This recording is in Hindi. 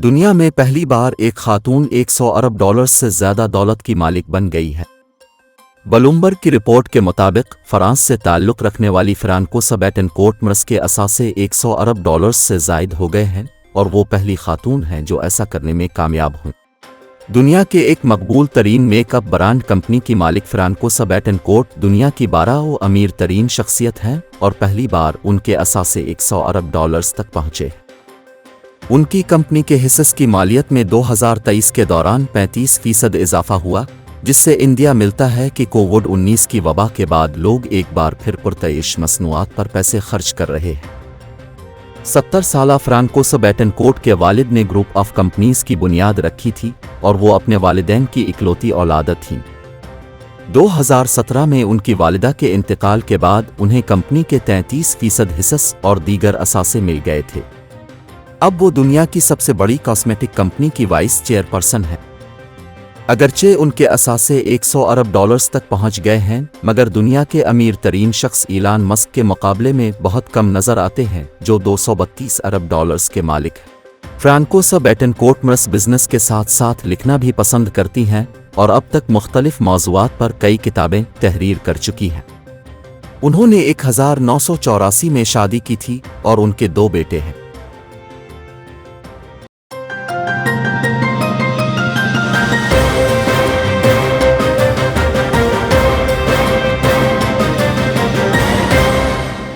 दुनिया में पहली बार एक खातून 100 अरब डॉलर से ज्यादा दौलत की मालिक बन गई है। ब्लूमबर्ग की रिपोर्ट के मुताबिक फ्रांस से ताल्लुक़ रखने वाली फ्रांकोइस बेटनकोर्ट मिस्र के असासे 100 अरब डॉलर से जायद हो गए हैं और वो पहली खातून हैं जो ऐसा करने में कामयाब हुई। दुनिया के एक मकबूल तरीन मेकअप ब्रांड कंपनी की मालिक फ्रांकोइस बेटनकोर्ट दुनिया की 12 अमीर तरीन शख्सियत हैं और पहली बार उनके असासे 100 अरब डॉलर्स तक पहुँचे। उनकी कंपनी के हिस्से की मालियत में 2023 के दौरान 35% इजाफा हुआ, जिससे इंडिया मिलता है कि कोविड-19 की वबा के बाद लोग एक बार फिर पुरतइश मसनूआत पर पैसे खर्च कर रहे हैं। 70 साला फ्रांकोइस बेटनकोर्ट के वालिद ने ग्रुप ऑफ कंपनीज की बुनियाद रखी थी और वो अपने वालिदैन की इकलौती औलाद थीं। 2017 में उनकी वालिदा के इंतकाल के बाद उन्हें कंपनी के 33% हिस्से और दीगर असासे मिल गए थे। अब वो दुनिया की सबसे बड़ी कॉस्मेटिक कंपनी की वाइस चेयरपर्सन है। अगरचे उनके असासे 100 अरब डॉलर्स तक पहुंच गए हैं, मगर दुनिया के अमीर तरीन शख्स इलान मस्क के मुकाबले में बहुत कम नजर आते हैं, जो 232 अरब डॉलर्स के मालिक हैं। फ्रांकोइस बेटनकोर्ट मिस्र बिजनेस के साथ साथ लिखना भी पसंद करती हैं और अब तक मुख्तलिफ मौज़ूआत पर कई किताबें तहरीर कर चुकी हैं। उन्होंने 1984 में शादी की थी और उनके 2 बेटे हैं।